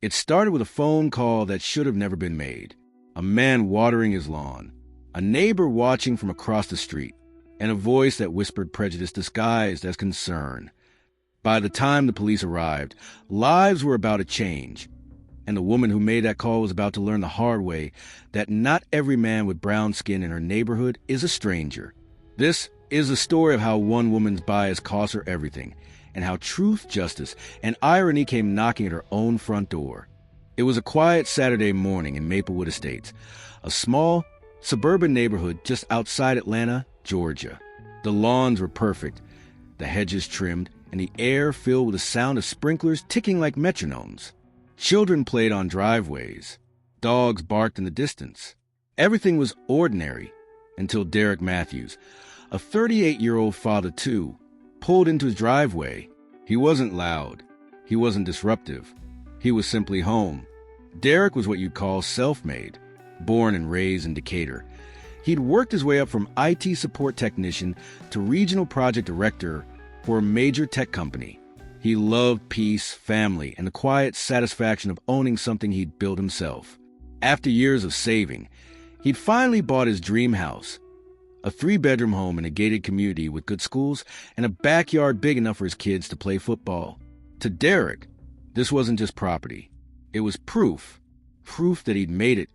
It started with a phone call that should have never been made, a man watering his lawn, a neighbor watching from across the street, and a voice that whispered prejudice disguised as concern. By the time the police arrived, lives were about to change, and the woman who made that call was about to learn the hard way that not every man with brown skin in her neighborhood is a stranger. This is a story of how one woman's bias cost her everything, and how truth, justice, and irony came knocking at her own front door. It was a quiet Saturday morning in Maplewood Estates, a small, suburban neighborhood just outside Atlanta, Georgia. The lawns were perfect, the hedges trimmed, and the air filled with the sound of sprinklers ticking like metronomes. Children played on driveways. Dogs barked in the distance. Everything was ordinary until Derrick Matthews, a 38-year-old father too, pulled into his driveway. He wasn't loud. He wasn't disruptive. He was simply home. Derrick was what you'd call self-made, born and raised in Decatur. He'd worked his way up from IT support technician to regional project director for a major tech company. He loved peace, family, and the quiet satisfaction of owning something he'd built himself. After years of saving, he'd finally bought his dream house, a 3-bedroom home in a gated community with good schools and a backyard big enough for his kids to play football. To Derrick, this wasn't just property. It was proof that he'd made it,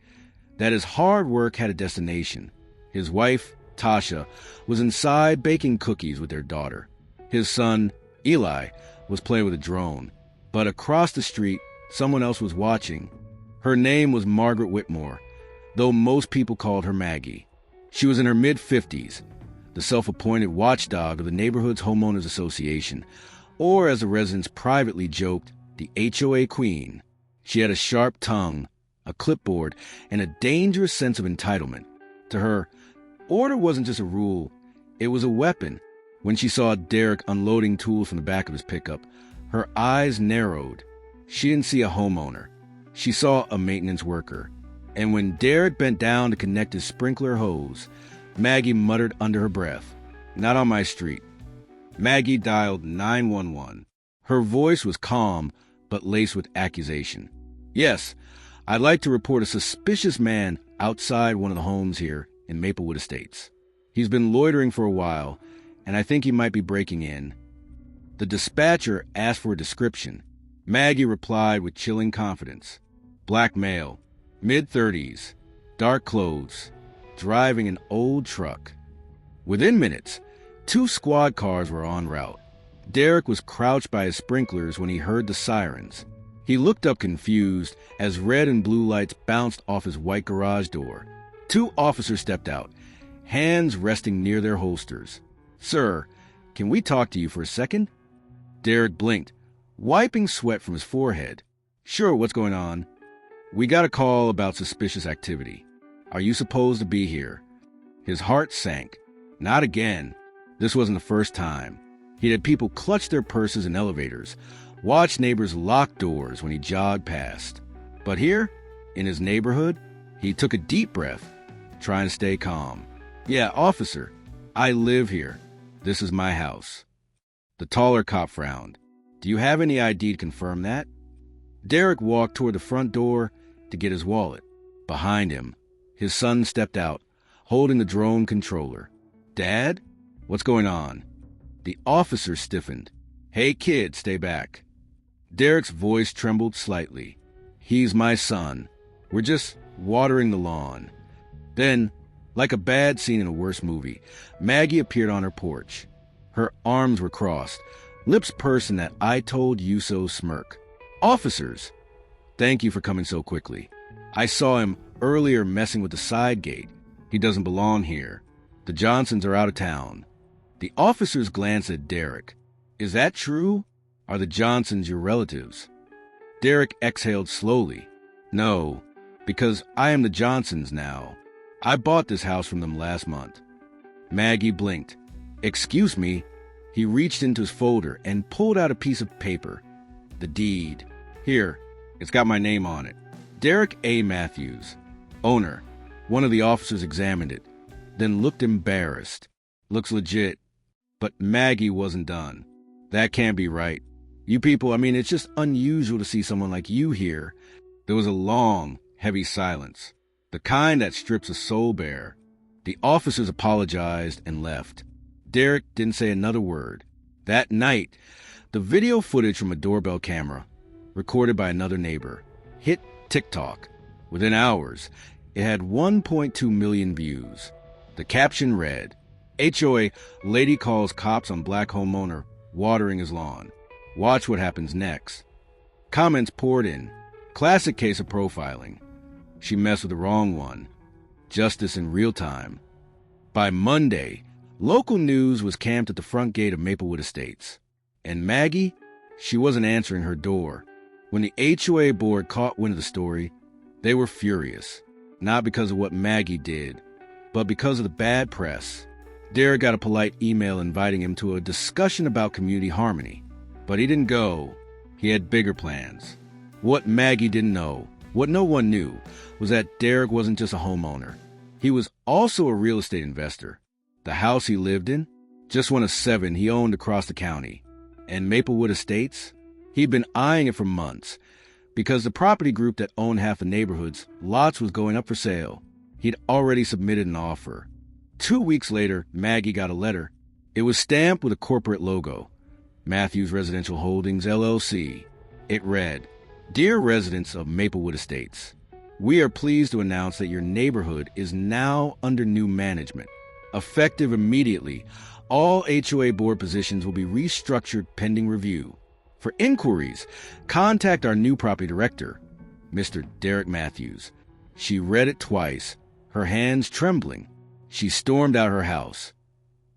that his hard work had a destination. His wife, Tasha, was inside baking cookies with their daughter. His son, Eli, was playing with a drone. But across the street, someone else was watching. Her name was Margaret Whitmore, though most people called her Maggie. She was in her mid-50s, the self-appointed watchdog of the neighborhood's Homeowners Association, or as the residents privately joked, the HOA Queen. She had a sharp tongue, a clipboard, and a dangerous sense of entitlement. To her, order wasn't just a rule, it was a weapon. When she saw Derrick unloading tools from the back of his pickup, her eyes narrowed. She didn't see a homeowner. She saw a maintenance worker. And when Derrick bent down to connect his sprinkler hose, Maggie muttered under her breath, "Not on my street." Maggie dialed 911. Her voice was calm, but laced with accusation. "Yes, I'd like to report a suspicious man outside one of the homes here in Maplewood Estates. He's been loitering for a while, and I think he might be breaking in." The dispatcher asked for a description. Maggie replied with chilling confidence. Black male, mid-30s, dark clothes, driving an old truck. Within minutes, 2 squad cars were en route. Derrick was crouched by his sprinklers when he heard the sirens. He looked up confused as red and blue lights bounced off his white garage door. 2 officers stepped out, hands resting near their holsters. "Sir, can we talk to you for a second?" Derrick blinked, wiping sweat from his forehead. "Sure, what's going on?" "We got a call about suspicious activity. Are you supposed to be here?" His heart sank. Not again. This wasn't the first time. He'd had people clutch their purses in elevators, watch neighbors lock doors when he jogged past. But here, in his neighborhood, he took a deep breath, trying to stay calm. "Yeah, officer, I live here. This is my house." The taller cop frowned. "Do you have any ID to confirm that?" Derrick walked toward the front door to get his wallet. Behind him, his son stepped out, holding the drone controller. "Dad? What's going on?" The officer stiffened. "Hey kid, stay back." Derrick's voice trembled slightly. "He's my son. We're just watering the lawn." Then, like a bad scene in a worse movie, Maggie appeared on her porch. Her arms were crossed, lips pursed in that "I told you so" smirk. "Officers, thank you for coming so quickly. I saw him earlier messing with the side gate. He doesn't belong here. The Johnsons are out of town." The officers glanced at Derrick. "Is that true? Are the Johnsons your relatives?" Derrick exhaled slowly. "No, because I am the Johnsons now. I bought this house from them last month." Maggie blinked. "Excuse me." He reached into his folder and pulled out a piece of paper. The deed. "Here, it's got my name on it. Derrick A. Matthews, owner." One of the officers examined it, then looked embarrassed. "Looks legit." But Maggie wasn't done. "That can't be right. You people, it's just unusual to see someone like you here." There was a long, heavy silence, the kind that strips a soul bare. The officers apologized and left. Derrick didn't say another word. That night, the video footage from a doorbell camera, recorded by another neighbor, hit TikTok. Within hours, it had 1.2 million views. The caption read, "HOA Lady Calls Cops on Black Homeowner Watering His Lawn. Watch what happens next." Comments poured in. "Classic case of profiling. She messed with the wrong one. Justice in real time." By Monday, local news was camped at the front gate of Maplewood Estates. And Maggie, she wasn't answering her door. When the HOA board caught wind of the story, they were furious. Not because of what Maggie did, but because of the bad press. Derrick got a polite email inviting him to a discussion about community harmony. But he didn't go. He had bigger plans. What Maggie didn't know, what no one knew, was that Derrick wasn't just a homeowner. He was also a real estate investor. The house he lived in, just one of 7 he owned across the county. And Maplewood Estates, he'd been eyeing it for months, because the property group that owned half the neighborhood's lots was going up for sale. He'd already submitted an offer. 2 weeks later, Maggie got a letter. It was stamped with a corporate logo, Matthews Residential Holdings, LLC. It read, "Dear residents of Maplewood Estates, we are pleased to announce that your neighborhood is now under new management. Effective immediately, all HOA board positions will be restructured pending review. For inquiries, contact our new property director, Mr. Derrick Matthews." She read it twice, her hands trembling. She stormed out her house,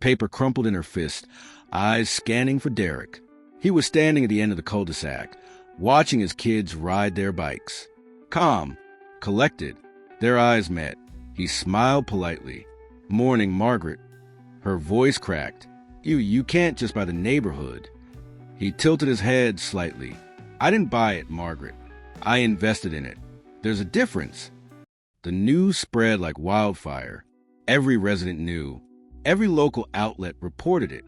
paper crumpled in her fist, eyes scanning for Derrick. He was standing at the end of the cul-de-sac, watching his kids ride their bikes. Calm, collected, their eyes met. He smiled politely. "Morning, Margaret." Her voice cracked. You can't just buy the neighborhood." He tilted his head slightly. "I didn't buy it, Margaret. I invested in it. There's a difference." The news spread like wildfire. Every resident knew. Every local outlet reported it.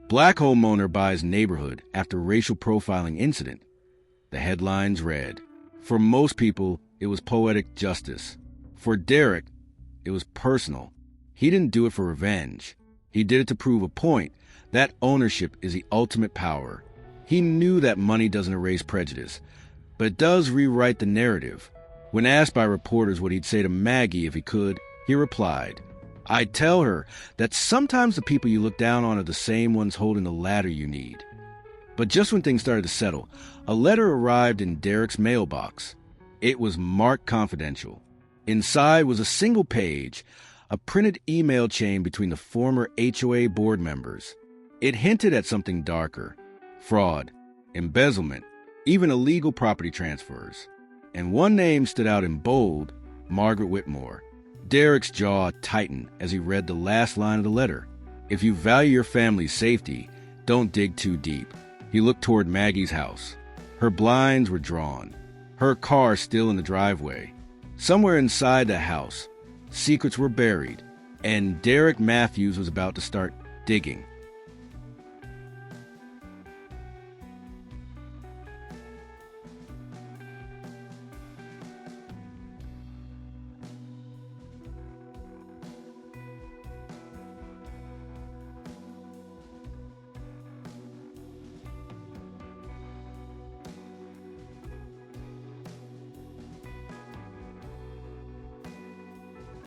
"Black homeowner buys neighborhood after racial profiling incident." The headlines read. For most people, it was poetic justice. For Derrick, it was personal. He didn't do it for revenge. He did it to prove a point. That ownership is the ultimate power. He knew that money doesn't erase prejudice, but it does rewrite the narrative. When asked by reporters what he'd say to Maggie if he could, he replied, "I'd tell her that sometimes the people you look down on are the same ones holding the ladder you need." But just when things started to settle, a letter arrived in Derrick's mailbox. It was marked confidential. Inside was a single page, a printed email chain between the former HOA board members. It hinted at something darker: fraud, embezzlement, even illegal property transfers. And one name stood out in bold: Margaret Whitmore. Derrick's jaw tightened as he read the last line of the letter. "If you value your family's safety, don't dig too deep." He looked toward Maggie's house. Her blinds were drawn, her car still in the driveway. Somewhere inside the house, secrets were buried, and Derrick Matthews was about to start digging.